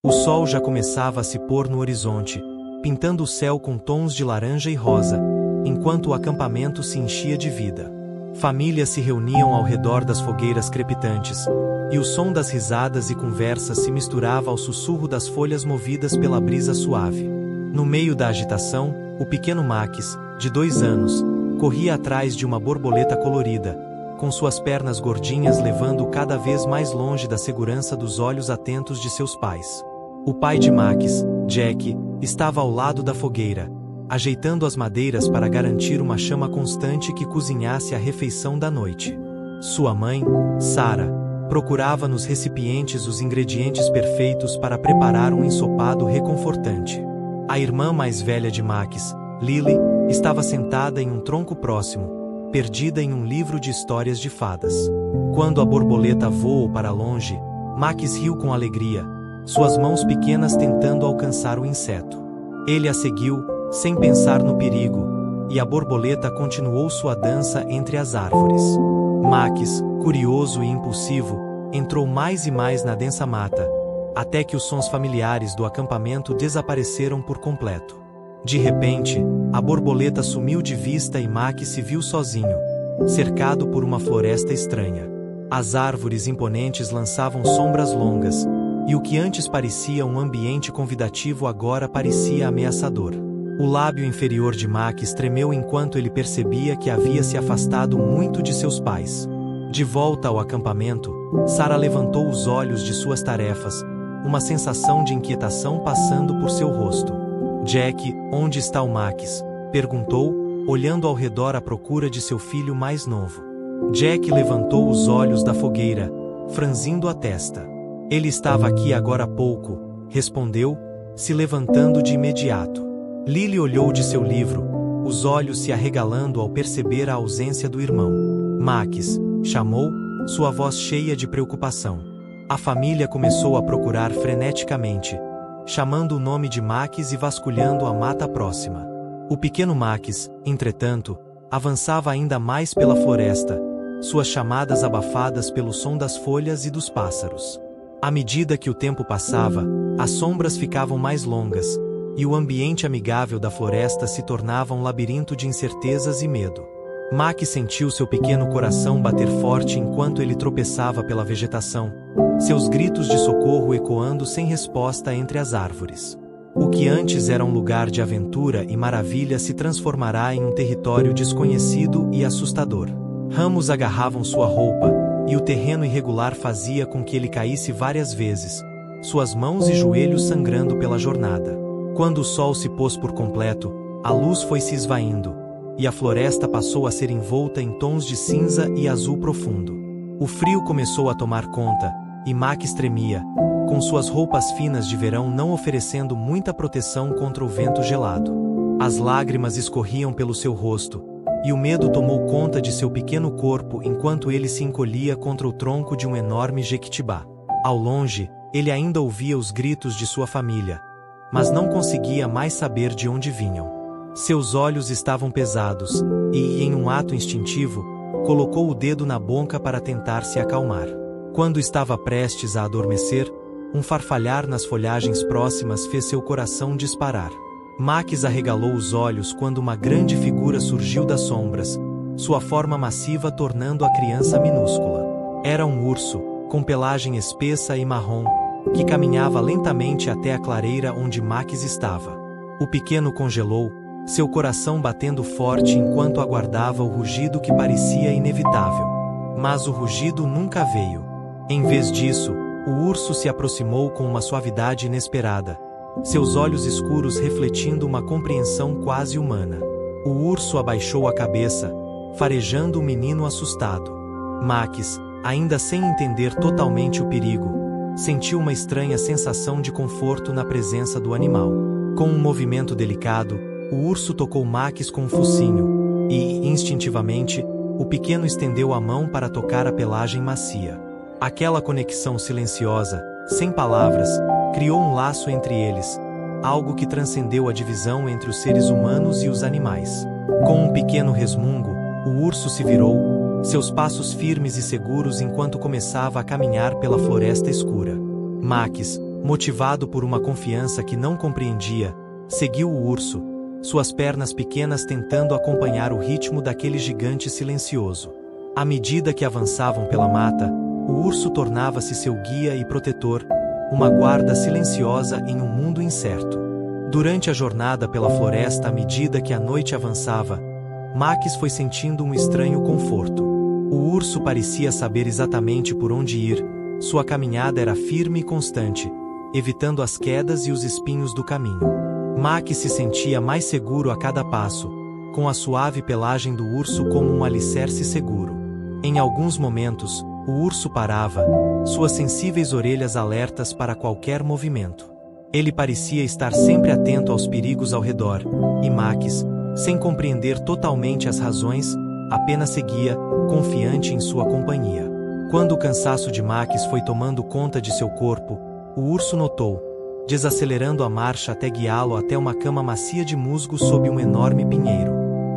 O sol já começava a se pôr no horizonte, pintando o céu com tons de laranja e rosa, enquanto o acampamento se enchia de vida. Famílias se reuniam ao redor das fogueiras crepitantes, e o som das risadas e conversas se misturava ao sussurro das folhas movidas pela brisa suave. No meio da agitação, o pequeno Max, de 2 anos, corria atrás de uma borboleta colorida, com suas pernas gordinhas levando-o cada vez mais longe da segurança dos olhos atentos de seus pais. O pai de Max, Jack, estava ao lado da fogueira, ajeitando as madeiras para garantir uma chama constante que cozinhasse a refeição da noite. Sua mãe, Sarah, procurava nos recipientes os ingredientes perfeitos para preparar um ensopado reconfortante. A irmã mais velha de Max, Lily, estava sentada em um tronco próximo, perdida em um livro de histórias de fadas. Quando a borboleta voou para longe, Max riu com alegria, suas mãos pequenas tentando alcançar o inseto. Ele a seguiu, sem pensar no perigo, e a borboleta continuou sua dança entre as árvores. Max, curioso e impulsivo, entrou mais e mais na densa mata, até que os sons familiares do acampamento desapareceram por completo. De repente, a borboleta sumiu de vista e Max se viu sozinho, cercado por uma floresta estranha. As árvores imponentes lançavam sombras longas, e o que antes parecia um ambiente convidativo agora parecia ameaçador. O lábio inferior de Max tremeu enquanto ele percebia que havia se afastado muito de seus pais. De volta ao acampamento, Sarah levantou os olhos de suas tarefas, uma sensação de inquietação passando por seu rosto. Jack, onde está o Max? Perguntou, olhando ao redor à procura de seu filho mais novo. Jack levantou os olhos da fogueira, franzindo a testa. Ele estava aqui agora há pouco, respondeu, se levantando de imediato. Lily olhou de seu livro, os olhos se arregalando ao perceber a ausência do irmão. Max, chamou, sua voz cheia de preocupação. A família começou a procurar freneticamente, chamando o nome de Max e vasculhando a mata próxima. O pequeno Max, entretanto, avançava ainda mais pela floresta, suas chamadas abafadas pelo som das folhas e dos pássaros. À medida que o tempo passava, as sombras ficavam mais longas, e o ambiente amigável da floresta se tornava um labirinto de incertezas e medo. Max sentiu seu pequeno coração bater forte enquanto ele tropeçava pela vegetação, seus gritos de socorro ecoando sem resposta entre as árvores. O que antes era um lugar de aventura e maravilha se transformará em um território desconhecido e assustador. Ramos agarravam sua roupa, e o terreno irregular fazia com que ele caísse várias vezes, suas mãos e joelhos sangrando pela jornada. Quando o sol se pôs por completo, a luz foi se esvaindo, e a floresta passou a ser envolta em tons de cinza e azul profundo. O frio começou a tomar conta, e Max tremia, com suas roupas finas de verão não oferecendo muita proteção contra o vento gelado. As lágrimas escorriam pelo seu rosto, e o medo tomou conta de seu pequeno corpo enquanto ele se encolhia contra o tronco de um enorme jequitibá. Ao longe, ele ainda ouvia os gritos de sua família, mas não conseguia mais saber de onde vinham. Seus olhos estavam pesados, e, em um ato instintivo, colocou o dedo na boca para tentar se acalmar. Quando estava prestes a adormecer, um farfalhar nas folhagens próximas fez seu coração disparar. Max arregalou os olhos quando uma grande figura surgiu das sombras, sua forma massiva tornando a criança minúscula. Era um urso, com pelagem espessa e marrom, que caminhava lentamente até a clareira onde Max estava. O pequeno congelou, seu coração batendo forte enquanto aguardava o rugido que parecia inevitável. Mas o rugido nunca veio. Em vez disso, o urso se aproximou com uma suavidade inesperada, seus olhos escuros refletindo uma compreensão quase humana. O urso abaixou a cabeça, farejando o menino assustado. Max, ainda sem entender totalmente o perigo, sentiu uma estranha sensação de conforto na presença do animal. Com um movimento delicado, o urso tocou Max com o focinho, e, instintivamente, o pequeno estendeu a mão para tocar a pelagem macia. Aquela conexão silenciosa, sem palavras, criou um laço entre eles, algo que transcendeu a divisão entre os seres humanos e os animais. Com um pequeno resmungo, o urso se virou, seus passos firmes e seguros enquanto começava a caminhar pela floresta escura. Max, Motivado por uma confiança que não compreendia, seguiu o urso, suas pernas pequenas tentando acompanhar o ritmo daquele gigante silencioso. À medida que avançavam pela mata, o urso tornava-se seu guia e protetor, uma guarda silenciosa em um mundo incerto. Durante a jornada pela floresta, à medida que a noite avançava, Max foi sentindo um estranho conforto. O urso parecia saber exatamente por onde ir, sua caminhada era firme e constante, evitando as quedas e os espinhos do caminho. Max se sentia mais seguro a cada passo, com a suave pelagem do urso como um alicerce seguro. Em alguns momentos, o urso parava, suas sensíveis orelhas alertas para qualquer movimento. Ele parecia estar sempre atento aos perigos ao redor, e Max, sem compreender totalmente as razões, apenas seguia, confiante em sua companhia. Quando o cansaço de Max foi tomando conta de seu corpo, o urso notou, desacelerando a marcha até guiá-lo até uma cama macia de musgo sob um enorme pinheiro.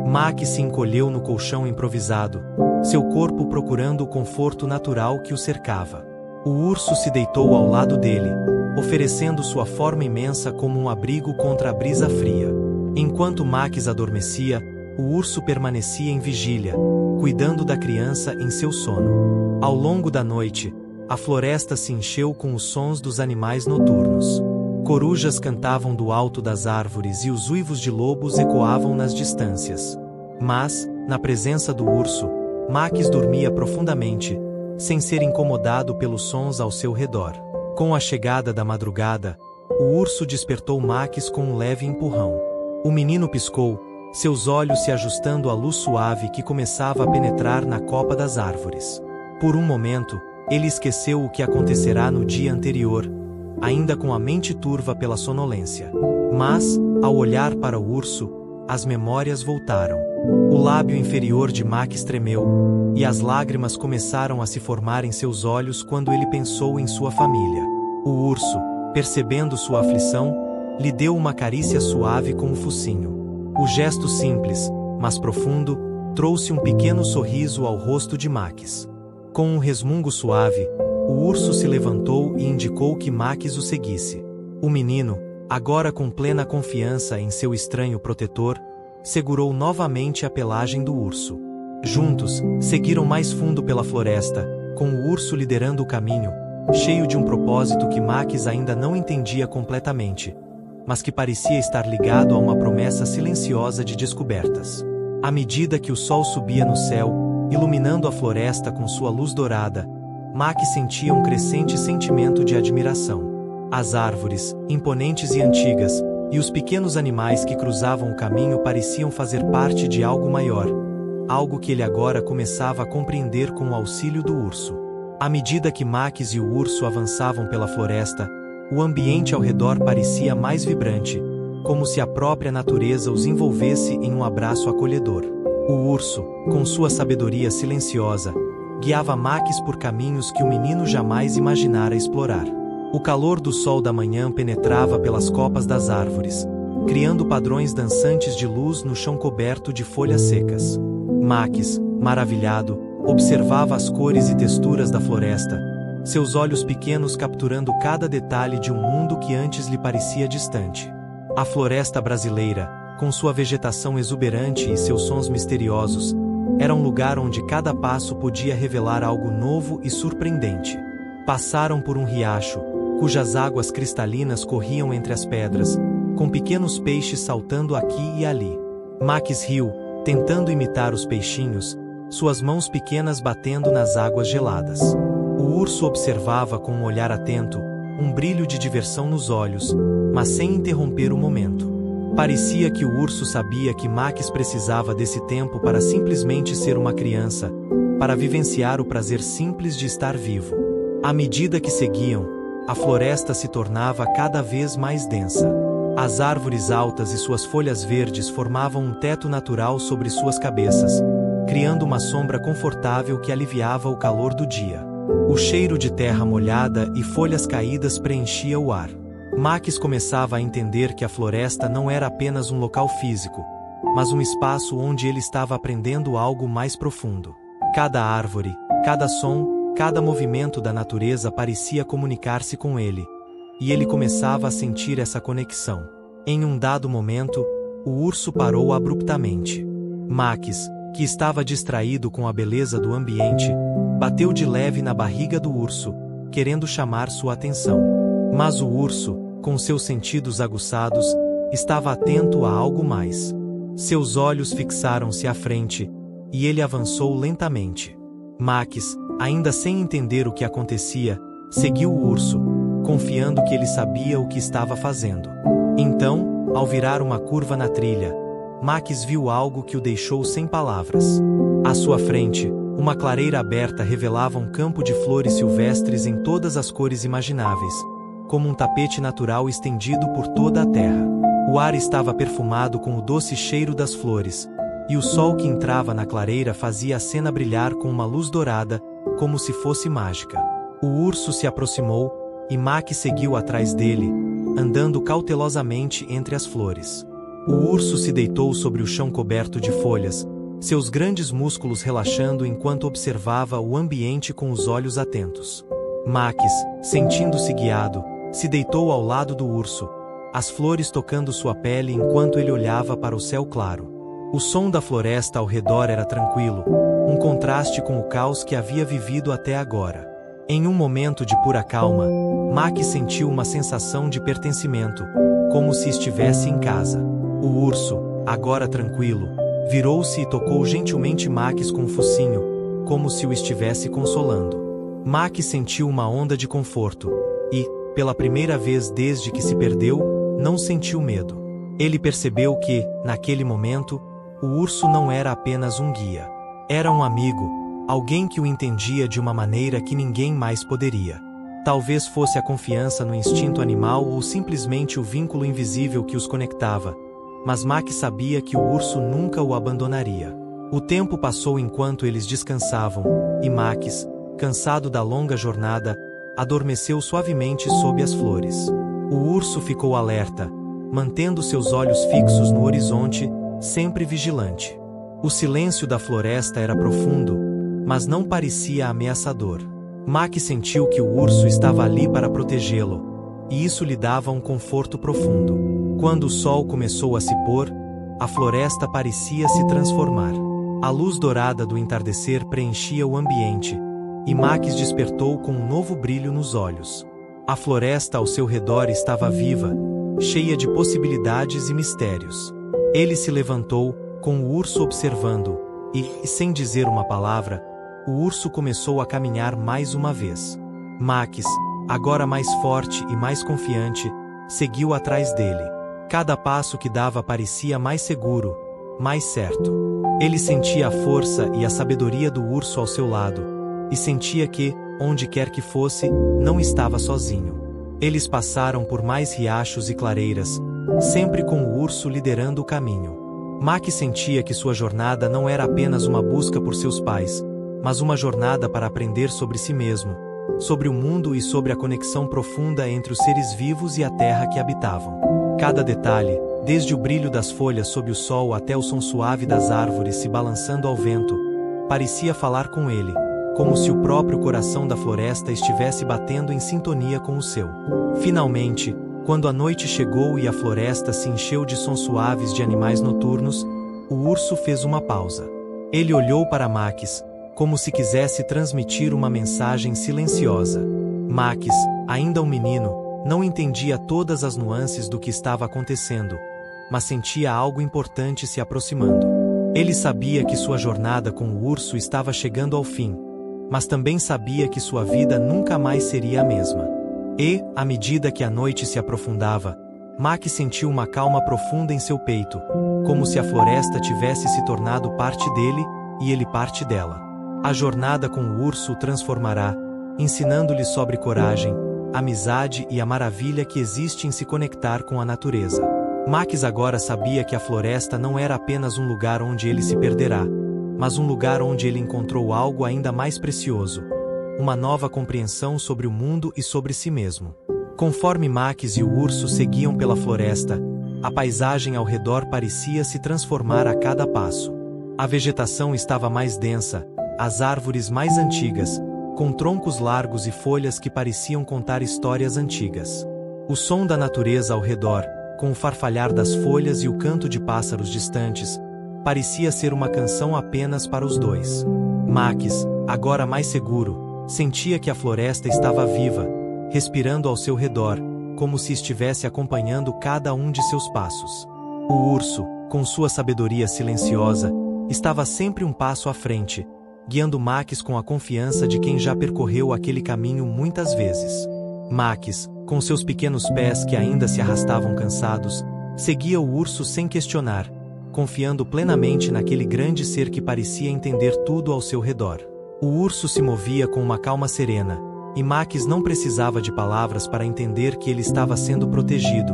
Max se encolheu no colchão improvisado, seu corpo procurando o conforto natural que o cercava. O urso se deitou ao lado dele, oferecendo sua forma imensa como um abrigo contra a brisa fria. Enquanto Max adormecia, o urso permanecia em vigília, cuidando da criança em seu sono. Ao longo da noite, a floresta se encheu com os sons dos animais noturnos. Corujas cantavam do alto das árvores e os uivos de lobos ecoavam nas distâncias. Mas, na presença do urso, Max dormia profundamente, sem ser incomodado pelos sons ao seu redor. Com a chegada da madrugada, o urso despertou Max com um leve empurrão. O menino piscou, seus olhos se ajustando à luz suave que começava a penetrar na copa das árvores. Por um momento, ele esqueceu o que acontecerá no dia anterior, ainda com a mente turva pela sonolência. Mas, ao olhar para o urso, as memórias voltaram. O lábio inferior de Max tremeu, e as lágrimas começaram a se formar em seus olhos quando ele pensou em sua família. O urso, percebendo sua aflição, lhe deu uma carícia suave com o focinho. O gesto simples, mas profundo, trouxe um pequeno sorriso ao rosto de Max. Com um resmungo suave, o urso se levantou e indicou que Max o seguisse. O menino, agora com plena confiança em seu estranho protetor, segurou novamente a pelagem do urso. Juntos, seguiram mais fundo pela floresta, com o urso liderando o caminho, cheio de um propósito que Max ainda não entendia completamente, mas que parecia estar ligado a uma promessa silenciosa de descobertas. À medida que o sol subia no céu, iluminando a floresta com sua luz dourada, Max sentia um crescente sentimento de admiração. As árvores, imponentes e antigas, e os pequenos animais que cruzavam o caminho pareciam fazer parte de algo maior, algo que ele agora começava a compreender com o auxílio do urso. À medida que Max e o urso avançavam pela floresta, o ambiente ao redor parecia mais vibrante, como se a própria natureza os envolvesse em um abraço acolhedor. O urso, com sua sabedoria silenciosa, guiava Max por caminhos que o menino jamais imaginara explorar. O calor do sol da manhã penetrava pelas copas das árvores, criando padrões dançantes de luz no chão coberto de folhas secas. Max, maravilhado, observava as cores e texturas da floresta, seus olhos pequenos capturando cada detalhe de um mundo que antes lhe parecia distante. A floresta brasileira, com sua vegetação exuberante e seus sons misteriosos, era um lugar onde cada passo podia revelar algo novo e surpreendente. Passaram por um riacho, cujas águas cristalinas corriam entre as pedras, com pequenos peixes saltando aqui e ali. Max riu, tentando imitar os peixinhos, suas mãos pequenas batendo nas águas geladas. O urso observava com um olhar atento, um brilho de diversão nos olhos, mas sem interromper o momento. Parecia que o urso sabia que Max precisava desse tempo para simplesmente ser uma criança, para vivenciar o prazer simples de estar vivo. À medida que seguiam, a floresta se tornava cada vez mais densa. As árvores altas e suas folhas verdes formavam um teto natural sobre suas cabeças, criando uma sombra confortável que aliviava o calor do dia. O cheiro de terra molhada e folhas caídas preenchia o ar. Max começava a entender que a floresta não era apenas um local físico, mas um espaço onde ele estava aprendendo algo mais profundo. Cada árvore, cada som, cada movimento da natureza parecia comunicar-se com ele, e ele começava a sentir essa conexão. Em um dado momento, o urso parou abruptamente. Max, que estava distraído com a beleza do ambiente, bateu de leve na barriga do urso, querendo chamar sua atenção. Mas o urso, com seus sentidos aguçados, estava atento a algo mais. Seus olhos fixaram-se à frente, e ele avançou lentamente. Max, ainda sem entender o que acontecia, seguiu o urso, confiando que ele sabia o que estava fazendo. Então, ao virar uma curva na trilha, Max viu algo que o deixou sem palavras. À sua frente, uma clareira aberta revelava um campo de flores silvestres em todas as cores imagináveis, como um tapete natural estendido por toda a terra. O ar estava perfumado com o doce cheiro das flores, e o sol que entrava na clareira fazia a cena brilhar com uma luz dourada, como se fosse mágica. O urso se aproximou, e Max seguiu atrás dele, andando cautelosamente entre as flores. O urso se deitou sobre o chão coberto de folhas, seus grandes músculos relaxando enquanto observava o ambiente com os olhos atentos. Max, sentindo-se guiado, se deitou ao lado do urso, as flores tocando sua pele enquanto ele olhava para o céu claro. O som da floresta ao redor era tranquilo, um contraste com o caos que havia vivido até agora. Em um momento de pura calma, Max sentiu uma sensação de pertencimento, como se estivesse em casa. O urso, agora tranquilo, virou-se e tocou gentilmente Max com o focinho, como se o estivesse consolando. Max sentiu uma onda de conforto, e, pela primeira vez desde que se perdeu, não sentiu medo. Ele percebeu que, naquele momento, o urso não era apenas um guia. Era um amigo, alguém que o entendia de uma maneira que ninguém mais poderia. Talvez fosse a confiança no instinto animal ou simplesmente o vínculo invisível que os conectava, mas Max sabia que o urso nunca o abandonaria. O tempo passou enquanto eles descansavam, e Max, cansado da longa jornada, adormeceu suavemente sob as flores. O urso ficou alerta, mantendo seus olhos fixos no horizonte, sempre vigilante. O silêncio da floresta era profundo, mas não parecia ameaçador. Max sentiu que o urso estava ali para protegê-lo, e isso lhe dava um conforto profundo. Quando o sol começou a se pôr, a floresta parecia se transformar. A luz dourada do entardecer preenchia o ambiente, e Max despertou com um novo brilho nos olhos. A floresta ao seu redor estava viva, cheia de possibilidades e mistérios. Ele se levantou, com o urso observando, e, sem dizer uma palavra, o urso começou a caminhar mais uma vez. Max, agora mais forte e mais confiante, seguiu atrás dele. Cada passo que dava parecia mais seguro, mais certo. Ele sentia a força e a sabedoria do urso ao seu lado, e sentia que, onde quer que fosse, não estava sozinho. Eles passaram por mais riachos e clareiras, sempre com o urso liderando o caminho. Max sentia que sua jornada não era apenas uma busca por seus pais, mas uma jornada para aprender sobre si mesmo, sobre o mundo e sobre a conexão profunda entre os seres vivos e a terra que habitavam. Cada detalhe, desde o brilho das folhas sob o sol até o som suave das árvores se balançando ao vento, parecia falar com ele, como se o próprio coração da floresta estivesse batendo em sintonia com o seu. Finalmente, quando a noite chegou e a floresta se encheu de sons suaves de animais noturnos, o urso fez uma pausa. Ele olhou para Max, como se quisesse transmitir uma mensagem silenciosa. Max, ainda um menino, não entendia todas as nuances do que estava acontecendo, mas sentia algo importante se aproximando. Ele sabia que sua jornada com o urso estava chegando ao fim, mas também sabia que sua vida nunca mais seria a mesma. E, à medida que a noite se aprofundava, Max sentiu uma calma profunda em seu peito, como se a floresta tivesse se tornado parte dele, e ele parte dela. A jornada com o urso o transformará, ensinando-lhe sobre coragem, amizade e a maravilha que existe em se conectar com a natureza. Max agora sabia que a floresta não era apenas um lugar onde ele se perderá, mas um lugar onde ele encontrou algo ainda mais precioso, uma nova compreensão sobre o mundo e sobre si mesmo. Conforme Max e o urso seguiam pela floresta, a paisagem ao redor parecia se transformar a cada passo. A vegetação estava mais densa, as árvores mais antigas, com troncos largos e folhas que pareciam contar histórias antigas. O som da natureza ao redor, com o farfalhar das folhas e o canto de pássaros distantes, parecia ser uma canção apenas para os dois. Max, agora mais seguro, sentia que a floresta estava viva, respirando ao seu redor, como se estivesse acompanhando cada um de seus passos. O urso, com sua sabedoria silenciosa, estava sempre um passo à frente, guiando Max com a confiança de quem já percorreu aquele caminho muitas vezes. Max, com seus pequenos pés que ainda se arrastavam cansados, seguia o urso sem questionar, confiando plenamente naquele grande ser que parecia entender tudo ao seu redor. O urso se movia com uma calma serena, e Max não precisava de palavras para entender que ele estava sendo protegido,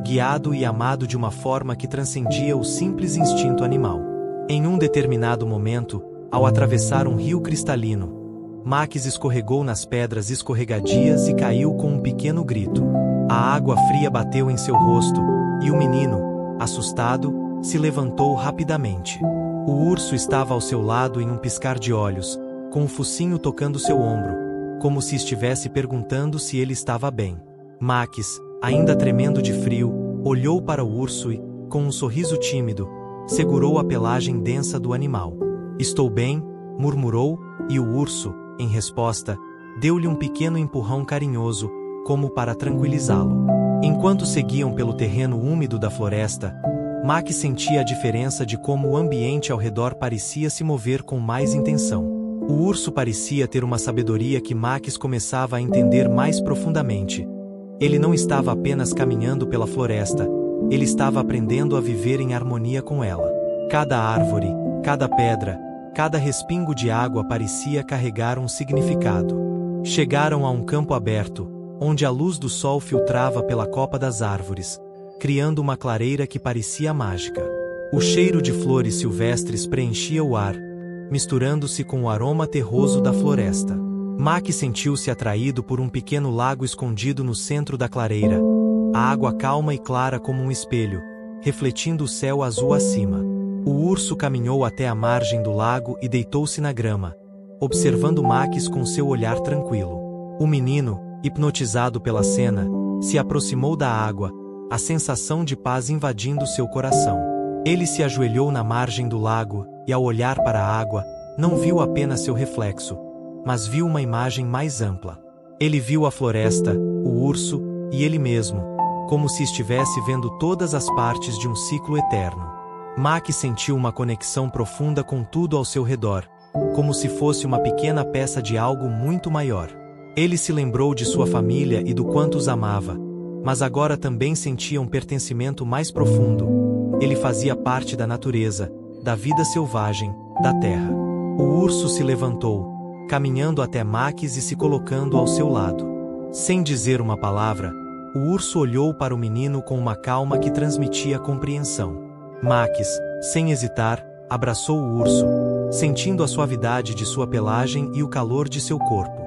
guiado e amado de uma forma que transcendia o simples instinto animal. Em um determinado momento, ao atravessar um rio cristalino, Max escorregou nas pedras escorregadias e caiu com um pequeno grito. A água fria bateu em seu rosto, e o menino, assustado, se levantou rapidamente. O urso estava ao seu lado em um piscar de olhos, com o focinho tocando seu ombro, como se estivesse perguntando se ele estava bem. Max, ainda tremendo de frio, olhou para o urso e, com um sorriso tímido, segurou a pelagem densa do animal. "Estou bem", murmurou, e o urso, em resposta, deu-lhe um pequeno empurrão carinhoso, como para tranquilizá-lo. Enquanto seguiam pelo terreno úmido da floresta, Max sentia a diferença de como o ambiente ao redor parecia se mover com mais intenção. O urso parecia ter uma sabedoria que Max começava a entender mais profundamente. Ele não estava apenas caminhando pela floresta, ele estava aprendendo a viver em harmonia com ela. Cada árvore, cada pedra, cada respingo de água parecia carregar um significado. Chegaram a um campo aberto, onde a luz do sol filtrava pela copa das árvores, criando uma clareira que parecia mágica. O cheiro de flores silvestres preenchia o ar, misturando-se com o aroma terroso da floresta. Max sentiu-se atraído por um pequeno lago escondido no centro da clareira, a água calma e clara como um espelho, refletindo o céu azul acima. O urso caminhou até a margem do lago e deitou-se na grama, observando Max com seu olhar tranquilo. O menino, hipnotizado pela cena, se aproximou da água, a sensação de paz invadindo seu coração. Ele se ajoelhou na margem do lago e, ao olhar para a água, não viu apenas seu reflexo, mas viu uma imagem mais ampla. Ele viu a floresta, o urso e ele mesmo, como se estivesse vendo todas as partes de um ciclo eterno. Max sentiu uma conexão profunda com tudo ao seu redor, como se fosse uma pequena peça de algo muito maior. Ele se lembrou de sua família e do quanto os amava, mas agora também sentia um pertencimento mais profundo. Ele fazia parte da natureza, da vida selvagem, da terra. O urso se levantou, caminhando até Max e se colocando ao seu lado. Sem dizer uma palavra, o urso olhou para o menino com uma calma que transmitia compreensão. Max, sem hesitar, abraçou o urso, sentindo a suavidade de sua pelagem e o calor de seu corpo.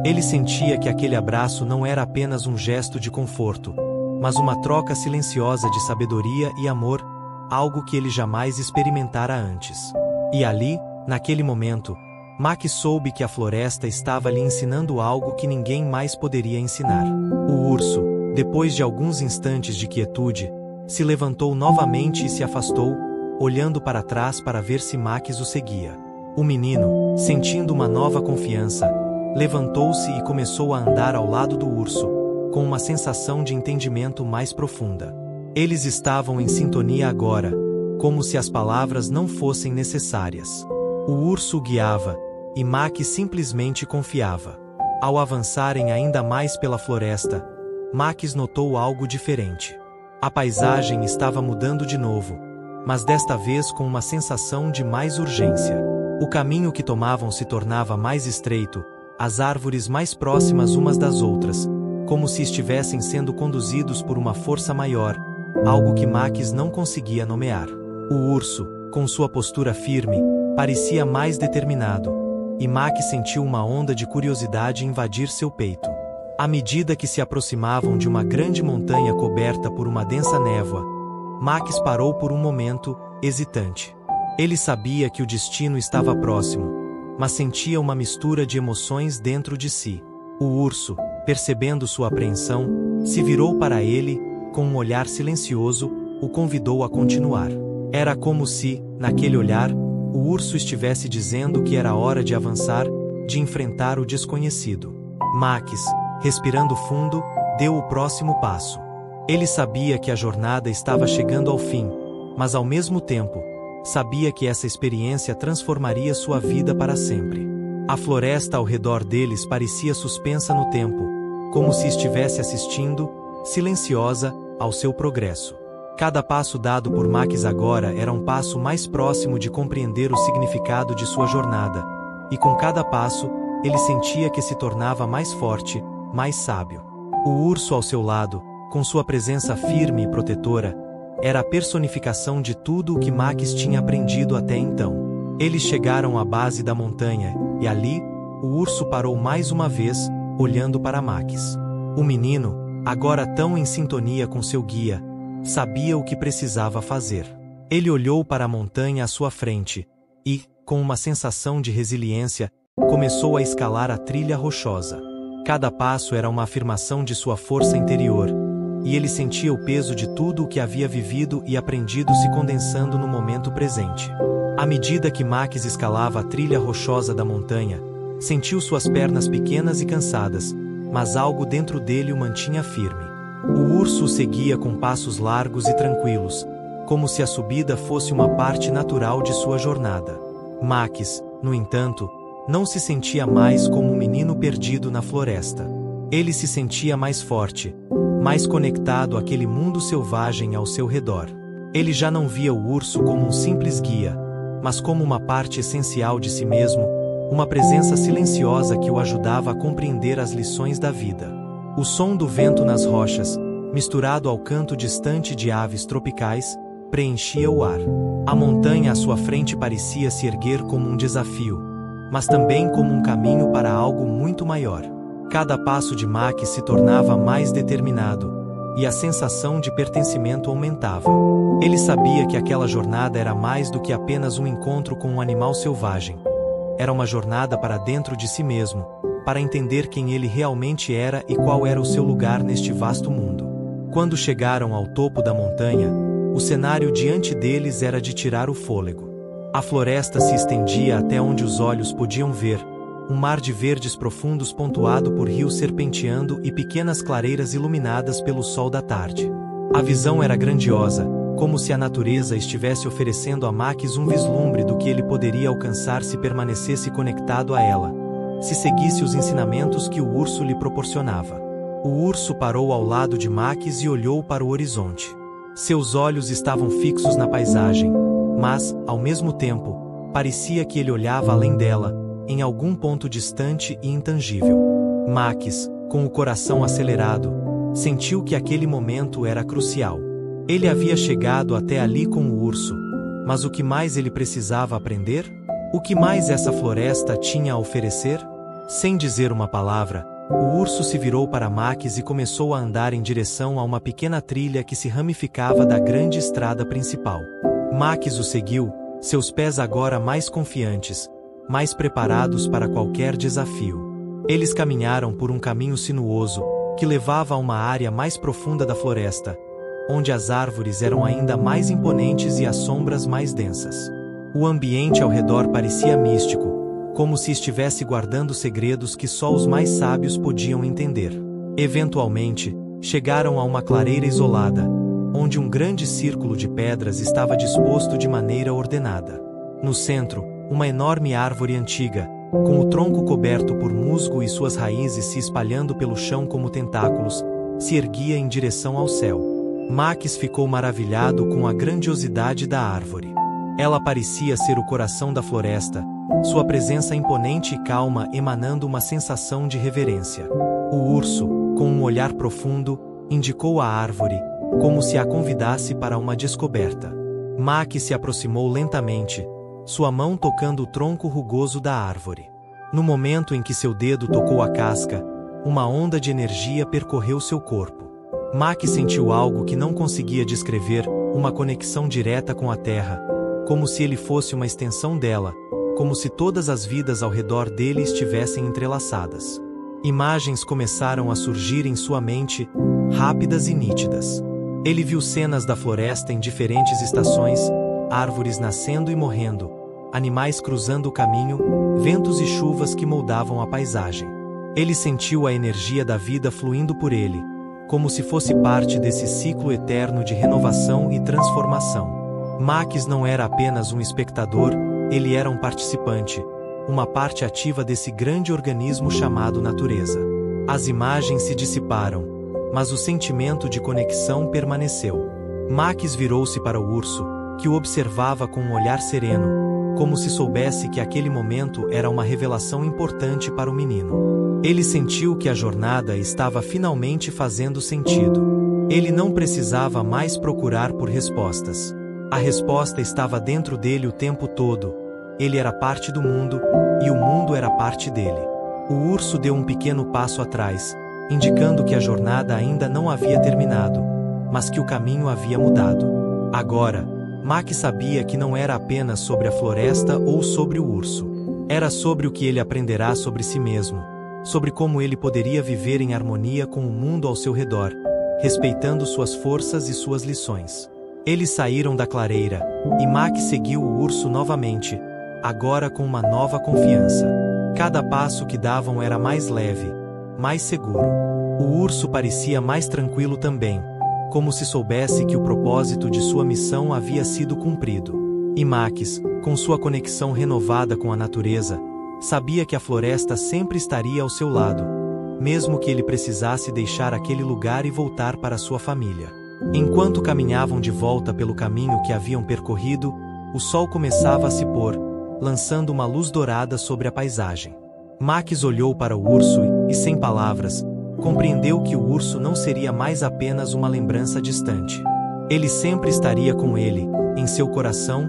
Ele sentia que aquele abraço não era apenas um gesto de conforto, mas uma troca silenciosa de sabedoria e amor, algo que ele jamais experimentara antes. E ali, naquele momento, Max soube que a floresta estava lhe ensinando algo que ninguém mais poderia ensinar. O urso, depois de alguns instantes de quietude, se levantou novamente e se afastou, olhando para trás para ver se Max o seguia. O menino, sentindo uma nova confiança, levantou-se e começou a andar ao lado do urso, com uma sensação de entendimento mais profunda. Eles estavam em sintonia agora, como se as palavras não fossem necessárias. O urso o guiava, e Max simplesmente confiava. Ao avançarem ainda mais pela floresta, Max notou algo diferente. A paisagem estava mudando de novo, mas desta vez com uma sensação de mais urgência. O caminho que tomavam se tornava mais estreito, as árvores mais próximas umas das outras, como se estivessem sendo conduzidos por uma força maior, algo que Max não conseguia nomear. O urso, com sua postura firme, parecia mais determinado, e Max sentiu uma onda de curiosidade invadir seu peito. À medida que se aproximavam de uma grande montanha coberta por uma densa névoa, Max parou por um momento, hesitante. Ele sabia que o destino estava próximo, mas sentia uma mistura de emoções dentro de si. O urso, percebendo sua apreensão, Se virou para ele, com um olhar silencioso, o convidou a continuar. Era como se, naquele olhar, o urso estivesse dizendo que era hora de avançar, de enfrentar o desconhecido. Max, respirando fundo, deu o próximo passo. Ele sabia que a jornada estava chegando ao fim, mas ao mesmo tempo, sabia que essa experiência transformaria sua vida para sempre. A floresta ao redor deles parecia suspensa no tempo, como se estivesse assistindo, silenciosa, ao seu progresso. Cada passo dado por Max agora era um passo mais próximo de compreender o significado de sua jornada, e com cada passo, ele sentia que se tornava mais forte, mais sábio. O urso ao seu lado, com sua presença firme e protetora, era a personificação de tudo o que Max tinha aprendido até então. Eles chegaram à base da montanha, e ali, o urso parou mais uma vez, olhando para Max. O menino, agora tão em sintonia com seu guia, sabia o que precisava fazer. Ele olhou para a montanha à sua frente, e, com uma sensação de resiliência, começou a escalar a trilha rochosa. Cada passo era uma afirmação de sua força interior, e ele sentia o peso de tudo o que havia vivido e aprendido se condensando no momento presente. À medida que Max escalava a trilha rochosa da montanha, sentiu suas pernas pequenas e cansadas, mas algo dentro dele o mantinha firme. O urso o seguia com passos largos e tranquilos, como se a subida fosse uma parte natural de sua jornada. Max, no entanto, não se sentia mais como um menino perdido na floresta. Ele se sentia mais forte, mais conectado àquele mundo selvagem ao seu redor. Ele já não via o urso como um simples guia, mas como uma parte essencial de si mesmo, uma presença silenciosa que o ajudava a compreender as lições da vida. O som do vento nas rochas, misturado ao canto distante de aves tropicais, preenchia o ar. A montanha à sua frente parecia se erguer como um desafio, mas também como um caminho para algo muito maior. Cada passo de Max se tornava mais determinado, e a sensação de pertencimento aumentava. Ele sabia que aquela jornada era mais do que apenas um encontro com um animal selvagem. Era uma jornada para dentro de si mesmo, para entender quem ele realmente era e qual era o seu lugar neste vasto mundo. Quando chegaram ao topo da montanha, o cenário diante deles era de tirar o fôlego. A floresta se estendia até onde os olhos podiam ver, um mar de verdes profundos pontuado por rios serpenteando e pequenas clareiras iluminadas pelo sol da tarde. A visão era grandiosa, como se a natureza estivesse oferecendo a Max um vislumbre do que ele poderia alcançar se permanecesse conectado a ela, se seguisse os ensinamentos que o urso lhe proporcionava. O urso parou ao lado de Max e olhou para o horizonte. Seus olhos estavam fixos na paisagem, mas, ao mesmo tempo, parecia que ele olhava além dela, em algum ponto distante e intangível. Max, com o coração acelerado, sentiu que aquele momento era crucial. Ele havia chegado até ali com o urso, mas o que mais ele precisava aprender? O que mais essa floresta tinha a oferecer? Sem dizer uma palavra, o urso se virou para Max e começou a andar em direção a uma pequena trilha que se ramificava da grande estrada principal. Max o seguiu, seus pés agora mais confiantes, mais preparados para qualquer desafio. Eles caminharam por um caminho sinuoso, que levava a uma área mais profunda da floresta, onde as árvores eram ainda mais imponentes e as sombras mais densas. O ambiente ao redor parecia místico, como se estivesse guardando segredos que só os mais sábios podiam entender. Eventualmente, chegaram a uma clareira isolada, onde um grande círculo de pedras estava disposto de maneira ordenada. No centro, uma enorme árvore antiga, com o tronco coberto por musgo e suas raízes se espalhando pelo chão como tentáculos, se erguia em direção ao céu. Max ficou maravilhado com a grandiosidade da árvore. Ela parecia ser o coração da floresta, sua presença imponente e calma emanando uma sensação de reverência. O urso, com um olhar profundo, indicou a árvore, como se a convidasse para uma descoberta. Max se aproximou lentamente, sua mão tocando o tronco rugoso da árvore. No momento em que seu dedo tocou a casca, uma onda de energia percorreu seu corpo. Max sentiu algo que não conseguia descrever, uma conexão direta com a terra, como se ele fosse uma extensão dela, como se todas as vidas ao redor dele estivessem entrelaçadas. Imagens começaram a surgir em sua mente, rápidas e nítidas. Ele viu cenas da floresta em diferentes estações, árvores nascendo e morrendo, animais cruzando o caminho, ventos e chuvas que moldavam a paisagem. Ele sentiu a energia da vida fluindo por ele, como se fosse parte desse ciclo eterno de renovação e transformação. Max não era apenas um espectador, ele era um participante, uma parte ativa desse grande organismo chamado natureza. As imagens se dissiparam, mas o sentimento de conexão permaneceu. Max virou-se para o urso, que o observava com um olhar sereno, como se soubesse que aquele momento era uma revelação importante para o menino. Ele sentiu que a jornada estava finalmente fazendo sentido. Ele não precisava mais procurar por respostas. A resposta estava dentro dele o tempo todo. Ele era parte do mundo, e o mundo era parte dele. O urso deu um pequeno passo atrás, indicando que a jornada ainda não havia terminado, mas que o caminho havia mudado. Agora, Max sabia que não era apenas sobre a floresta ou sobre o urso. Era sobre o que ele aprenderá sobre si mesmo, sobre como ele poderia viver em harmonia com o mundo ao seu redor, respeitando suas forças e suas lições. Eles saíram da clareira, e Max seguiu o urso novamente, agora com uma nova confiança. Cada passo que davam era mais leve, mais seguro. O urso parecia mais tranquilo também, como se soubesse que o propósito de sua missão havia sido cumprido. E Max, com sua conexão renovada com a natureza, sabia que a floresta sempre estaria ao seu lado, mesmo que ele precisasse deixar aquele lugar e voltar para sua família. Enquanto caminhavam de volta pelo caminho que haviam percorrido, o sol começava a se pôr, lançando uma luz dourada sobre a paisagem. Max olhou para o urso e, sem palavras, compreendeu que o urso não seria mais apenas uma lembrança distante. Ele sempre estaria com ele, em seu coração,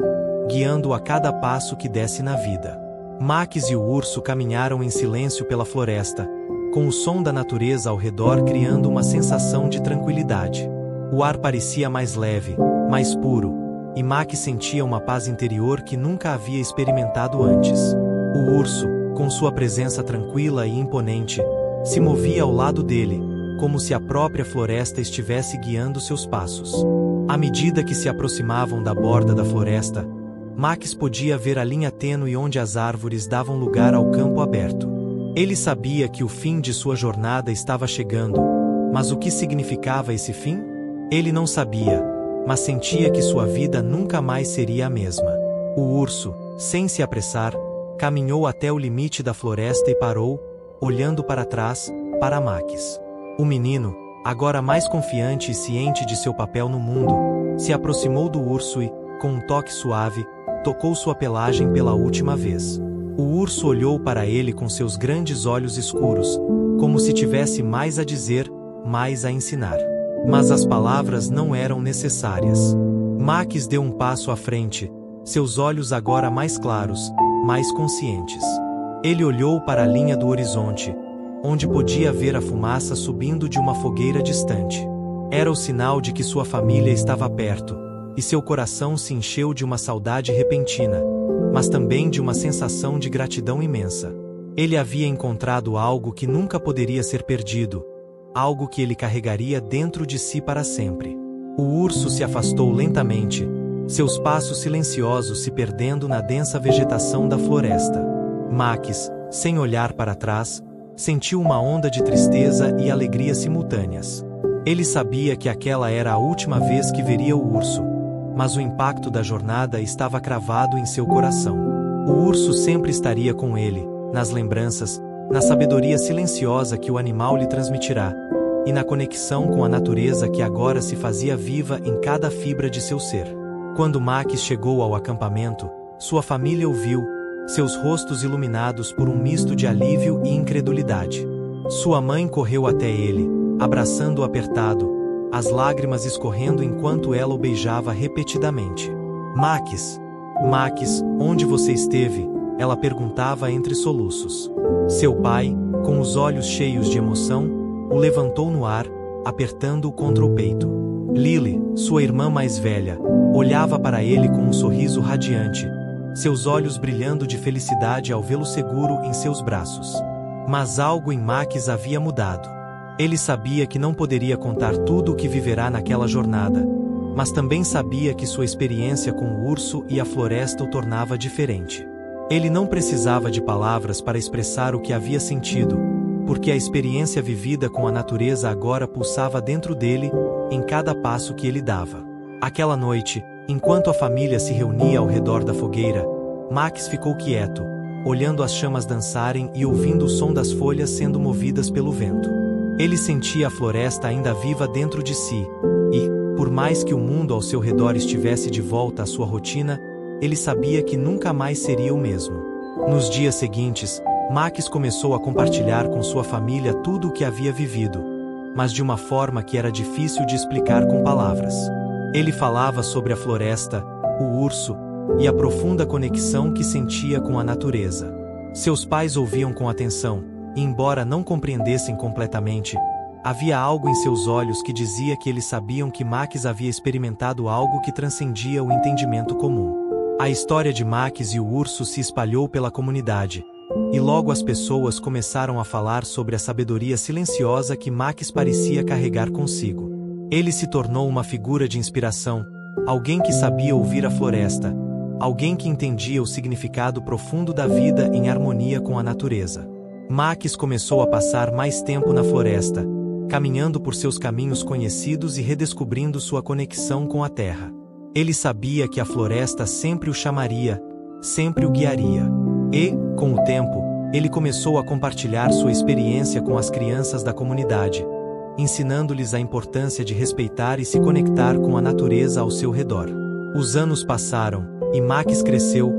guiando-o a cada passo que desse na vida. Max e o urso caminharam em silêncio pela floresta, com o som da natureza ao redor criando uma sensação de tranquilidade. O ar parecia mais leve, mais puro, e Max sentia uma paz interior que nunca havia experimentado antes. O urso, com sua presença tranquila e imponente, se movia ao lado dele, como se a própria floresta estivesse guiando seus passos. À medida que se aproximavam da borda da floresta, Max podia ver a linha tênue onde as árvores davam lugar ao campo aberto. Ele sabia que o fim de sua jornada estava chegando, mas o que significava esse fim? Ele não sabia, mas sentia que sua vida nunca mais seria a mesma. O urso, sem se apressar, caminhou até o limite da floresta e parou, olhando para trás, para Max. O menino, agora mais confiante e ciente de seu papel no mundo, se aproximou do urso e, com um toque suave, tocou sua pelagem pela última vez. O urso olhou para ele com seus grandes olhos escuros, como se tivesse mais a dizer, mais a ensinar. Mas as palavras não eram necessárias. Max deu um passo à frente, seus olhos agora mais claros, mais conscientes. Ele olhou para a linha do horizonte, onde podia ver a fumaça subindo de uma fogueira distante. Era o sinal de que sua família estava perto, e seu coração se encheu de uma saudade repentina, mas também de uma sensação de gratidão imensa. Ele havia encontrado algo que nunca poderia ser perdido, algo que ele carregaria dentro de si para sempre. O urso se afastou lentamente, seus passos silenciosos se perdendo na densa vegetação da floresta. Max, sem olhar para trás, sentiu uma onda de tristeza e alegria simultâneas. Ele sabia que aquela era a última vez que veria o urso, mas o impacto da jornada estava cravado em seu coração. O urso sempre estaria com ele, nas lembranças, na sabedoria silenciosa que o animal lhe transmitirá, e na conexão com a natureza que agora se fazia viva em cada fibra de seu ser. Quando Max chegou ao acampamento, sua família o viu, seus rostos iluminados por um misto de alívio e incredulidade. Sua mãe correu até ele, abraçando-o apertado, as lágrimas escorrendo enquanto ela o beijava repetidamente. Max, onde você esteve? Ela perguntava entre soluços. Seu pai, com os olhos cheios de emoção, o levantou no ar, apertando-o contra o peito. Lily, sua irmã mais velha, olhava para ele com um sorriso radiante, seus olhos brilhando de felicidade ao vê-lo seguro em seus braços. Mas algo em Max havia mudado. Ele sabia que não poderia contar tudo o que viverá naquela jornada, mas também sabia que sua experiência com o urso e a floresta o tornava diferente. Ele não precisava de palavras para expressar o que havia sentido, porque a experiência vivida com a natureza agora pulsava dentro dele, em cada passo que ele dava. Aquela noite, enquanto a família se reunia ao redor da fogueira, Max ficou quieto, olhando as chamas dançarem e ouvindo o som das folhas sendo movidas pelo vento. Ele sentia a floresta ainda viva dentro de si, e, por mais que o mundo ao seu redor estivesse de volta à sua rotina, ele sabia que nunca mais seria o mesmo. Nos dias seguintes, Max começou a compartilhar com sua família tudo o que havia vivido, mas de uma forma que era difícil de explicar com palavras. Ele falava sobre a floresta, o urso, e a profunda conexão que sentia com a natureza. Seus pais ouviam com atenção, e embora não compreendessem completamente, havia algo em seus olhos que dizia que eles sabiam que Max havia experimentado algo que transcendia o entendimento comum. A história de Max e o urso se espalhou pela comunidade, e logo as pessoas começaram a falar sobre a sabedoria silenciosa que Max parecia carregar consigo. Ele se tornou uma figura de inspiração, alguém que sabia ouvir a floresta, alguém que entendia o significado profundo da vida em harmonia com a natureza. Max começou a passar mais tempo na floresta, caminhando por seus caminhos conhecidos e redescobrindo sua conexão com a terra. Ele sabia que a floresta sempre o chamaria, sempre o guiaria. E, com o tempo, ele começou a compartilhar sua experiência com as crianças da comunidade, ensinando-lhes a importância de respeitar e se conectar com a natureza ao seu redor. Os anos passaram, e Max cresceu,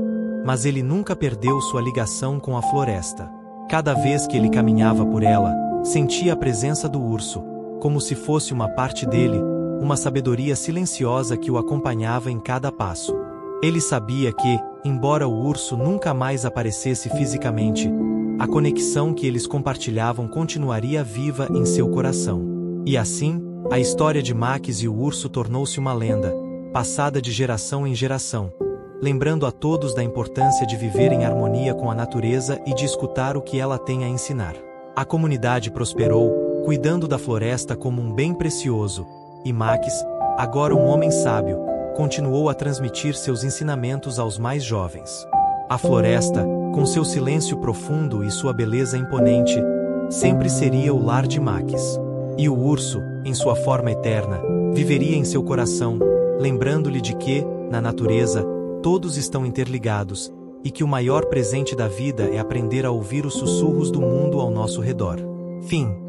mas ele nunca perdeu sua ligação com a floresta. Cada vez que ele caminhava por ela, sentia a presença do urso, como se fosse uma parte dele, uma sabedoria silenciosa que o acompanhava em cada passo. Ele sabia que, embora o urso nunca mais aparecesse fisicamente, a conexão que eles compartilhavam continuaria viva em seu coração. E assim, a história de Max e o urso tornou-se uma lenda, passada de geração em geração, lembrando a todos da importância de viver em harmonia com a natureza e de escutar o que ela tem a ensinar. A comunidade prosperou, cuidando da floresta como um bem precioso, e Max, agora um homem sábio, continuou a transmitir seus ensinamentos aos mais jovens. A floresta, com seu silêncio profundo e sua beleza imponente, sempre seria o lar de Max. E o urso, em sua forma eterna, viveria em seu coração, lembrando-lhe de que, na natureza, todos estão interligados, e que o maior presente da vida é aprender a ouvir os sussurros do mundo ao nosso redor. Fim.